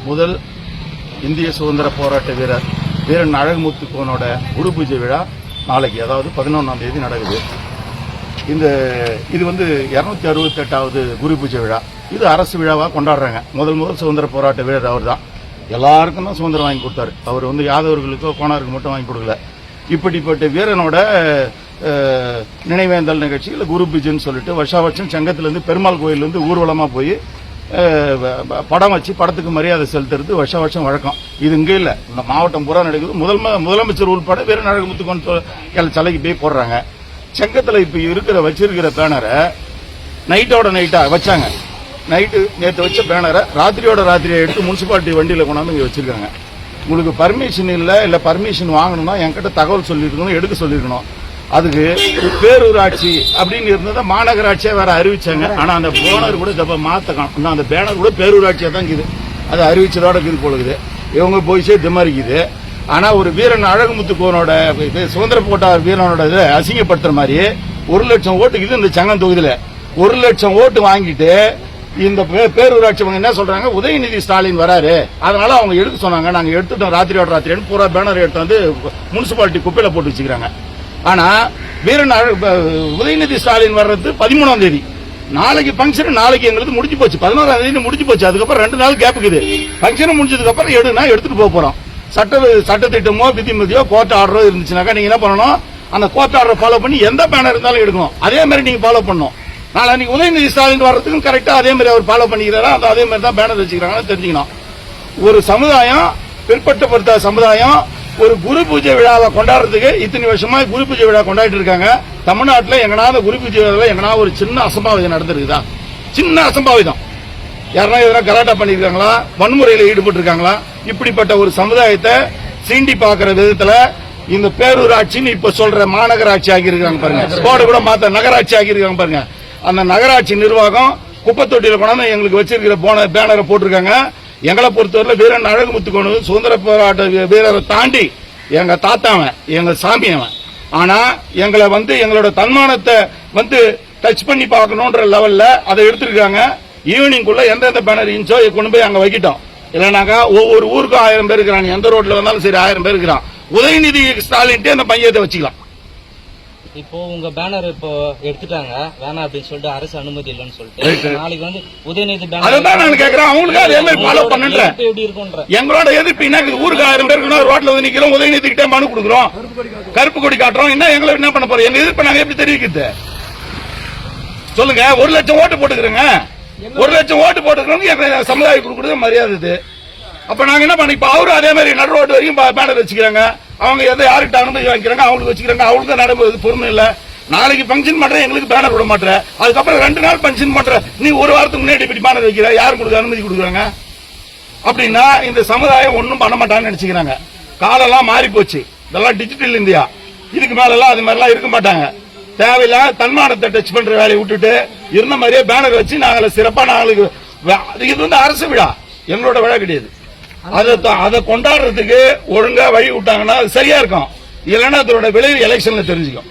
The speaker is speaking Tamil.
முதல் இந்திய சுதந்திர போராட்ட வீரர் வீரன் அழகுமுத்துக்கோனோட குரு பூஜை விழா நாளைக்கு, அதாவது 11ஆம் தேதி நடக்குது. இது 268வது குரு பூஜை விழா. இது அரசு விழாவா கொண்டாடுறாங்க. முதல் சுதந்திர போராட்ட வீரர் அவர் தான். எல்லாருக்கும் தான் சுதந்திரம் வாங்கி கொடுத்தாரு. அவர் யாதவர்களுக்கோ கோணாருக்கு மட்டும் வாங்கி கொடுக்கல. இப்படிப்பட்ட வீரனோட நினைவேந்தல் நிகழ்ச்சியில் குரு பூஜைன்னு சொல்லிட்டு வருஷம் சங்கத்திலிருந்து பெருமாள் கோயிலிருந்து ஊர்வலமா போய் படம் வச்சு படத்துக்கு மரியாதை செலுத்துறது வருஷம் வழக்கம். இது இங்கே இல்ல, இந்த மாவட்டம் பூரா நடக்குது. முதலமைச்சர் உள்பட வீரன் அழகுமுத்துக்கோன் சிலைக்கு போய் போடுறாங்க. சங்கத்தில் இப்ப வச்சிருக்கிற பேனரை நைட்டோட நைட்டா வச்சாங்க. நைட்டு நேற்று வச்ச பேனரை ராத்திரியை எடுத்து முனிசிபாலிட்டி வண்டியில கொண்டாந்து இங்க வச்சிருக்காங்க. உங்களுக்கு பர்மிஷன் இல்ல பர்மிஷன் வாங்கணும்னா என்கிட்ட தகவல் சொல்லிருக்கணும், எடுக்க சொல்லிருக்கணும். அதுக்கு பேரூராட்சி அப்படின்னு இருந்ததை மாநகராட்சியா வேற அறிவிச்சாங்க. ஆனா அந்த பேனர் கூட மாத்தணும். அந்த பேனர் கூட பேரூராட்சியா தான் இருக்குது. அது அறிவிச்சதோட இருக்குது போலுக்குது. இவங்க போய் திமாரிக்குது. ஆனா ஒரு வீரன் அழகுமுத்துக்கோனோட சுதந்திர போட்ட வீரனோட இதை அசிங்கப்படுத்துற மாதிரி 1,00,000 ஓட்டுக்கு இந்த சங்கம் தொகுதியில 1,00,000 ஓட்டு வாங்கிட்டு இந்த பேரூராட்சி என்ன சொல்றாங்க, உதயநிதி ஸ்டாலின் வராரு, அதனால அவங்க எடுக்க சொன்னாங்க. நாங்க எடுத்துட்டோம் ராத்திரியோட பூரா பேனர் எடுத்து வந்து முனிசிபாலிட்டி குப்பையில போட்டு வச்சுக்கிறாங்க. ஆனா வீரன் உதயநிதி ஸ்டாலின் வர்றது 13ஆம் தேதி. நாளைக்கு பங்கன், நாளைக்கு எங்களுக்கு முடிஞ்சு போச்சு. 11ஆம் தேதி முடிஞ்சு போச்சு. அதுக்கப்புறம் 2 நாள் கேப் இருக்குது. பங்கன் முடிஞ்சதுக்கு அப்புறம் எடுத்துட்டு போறோம். சட்டத்திட்டமோ விதிமுறையோ கோர்ட் ஆர்டரோ இருந்துச்சுனாக்கா நீங்க என்ன பண்ணணும், அந்த கோர்ட் ஆர்டர் ஃபாலோ பண்ணி எந்த பேனர் இருந்தாலும் எடுக்கணும். அதே மாதிரி நீங்க ஃபாலோ பண்ணணும். நாளைக்கு உதயநிதி ஸ்டாலின் வர்றதுக்கும் கரெக்டா அதே மாதிரி அவர் ஃபாலோ பண்ணிக்கிறாரா, அதே மாதிரி தான் பேனர் வச்சுக்கிறாங்கன்னு தெரிஞ்சுக்கணும். ஒரு சமுதாயம், பிற்படுத்தப்பட்ட சமுதாயம் ஒரு குரு பூஜை விழாவை கொண்டாடுறதுக்கு இத்தனை வருஷமா குரு பூஜை விழா கொண்டாடிட்டு இருக்காங்க. தமிழ்நாட்டில் எங்கனாவது குரு பூஜை விழாவில் எங்கனாவது ஒரு சின்ன அசம்பாவிதம் நடந்திருக்குதா? சின்ன அசம்பாவிதம். யாருன்னா எதனா கலாட்டா பண்ணிருக்காங்களா, வன்முறையில் ஈடுபட்டு இருக்காங்களா? இப்படிப்பட்ட ஒரு சமுதாயத்தை சீண்டி பாக்குற விதத்துல இந்த பேரூராட்சின்னு இப்ப சொல்ற மாநகராட்சி ஆகியிருக்காங்க பாருங்க. போர்டு கூட மாத்த நகராட்சி ஆகியிருக்காங்க பாருங்க. அந்த நகராட்சி நிர்வாகம் குப்பை தொட்டியில கொண்டாந்து எங்களுக்கு வச்சிருக்கிற பேனரை போட்டிருக்காங்க. எங்களை பொறுத்தவரை வீரன் அழகுமுத்துக்கோன் சுதந்திர போராட்ட வீரரை தாண்டி எங்க தாத்தாவன், எங்க சாமியவன். ஆனா எங்களை எங்களோட தன்மானத்தை டச் பண்ணி பார்க்கணும்ன்ற லெவல்ல அதை எடுத்திருக்காங்க. ஈவினிங்குள்ள எந்தெந்த பேனர் இருந்துச்சோ கொண்டு போய் அங்க வைக்கிட்டோம். இல்லைனாக்கா ஒவ்வொரு ஊருக்கும் 1000 பேர் இருக்கிறாங்க. எந்த ரோட்ல வந்தாலும் சரி 1000 பேர் இருக்கிறான். உதயநிதி ஸ்டாலின் அந்த பையத்தை வச்சுக்கலாம். இப்போ உங்க பேனர் இப்போ எடுத்துட்டாங்க, வேணாம் அப்படின்னு சொல்லிட்டு அரசு அனுமதி இல்லைன்னு சொல்லிட்டு நாளைக்கு உதயநிதி பேனர் அதான் நான் கேட்கிறேன். அவங்களுக்கு அதே மாதிரி ஃபாலோ பண்ணுறேன். எப்படி இருக்கும்ன்ற எங்களோட எதிர்ப்பு என்ன? ஊருக்கு 1000 பேருக்கு ரோட்ல நிக்கிறோம், உதயநிதி கிட்ட மனு கொடுக்குறோம், கருப்பு கொடி காட்டுறோம். எங்களை என்ன பண்ண போறோம்? எங்க எதிர்ப்பு நாங்க எப்படி தெரிவிக்கிறது சொல்லுங்க. 1,00,000 ஓட்டு போட்டுக்கிறோங்க. 1,00,000 ஓட்டு போட்டுக்கிறோம். சமுதாயம் கொடுக்குறது மரியாதை இது. அப்ப நாங்க என்ன பண்ண, இப்ப அவரும் அதே மாதிரி நடு ரோடு வரைக்கும் பேனர் வச்சுக்கிறாங்க. அவங்க யாருக்கிட்ட அனுமதி வாங்கிக்கிறாங்க, அவங்களுக்கு வச்சுக்கிறாங்க. அவங்களுக்கு நடைமுறை பொறுமை இல்ல. நாளைக்கு பங்கன் பண்ற, எங்களுக்கு பேனர் விட மாட்டேற. அதுக்கப்புறம் 2 நாள் பங்கன் பண்ற, நீ ஒரு வாரத்துக்கு முன்னாடி இப்படி பேனர் வைக்கிற, யாரு கொடுக்க அனுமதி கொடுக்குறாங்க? அப்படின்னா இந்த சமுதாயம் ஒன்னும் பண்ண மாட்டாங்கன்னு நினைச்சுக்கிறாங்க. காலெல்லாம் மாறி போச்சு. இதெல்லாம் டிஜிட்டல் இந்தியா. இதுக்கு மேல எல்லாம் அது மாதிரிலாம் இருக்க மாட்டாங்க. தேவையில்லாம தன்மானத்தை டச் பண்ற வேலையை விட்டுட்டு இருந்த மாதிரியே பேனர் வச்சு நாங்கள சிறப்பா நாங்களுக்கு இது அரசு விழா, எங்களோட விழா கிடையாது. அதை கொண்டாடுறதுக்கு ஒழுங்கா வழி விட்டாங்கன்னா அது சரியா இருக்கும். இல்லைன்னா அதோட விளைவு எலெக்ஷன்ல தெரிஞ்சுக்கும்.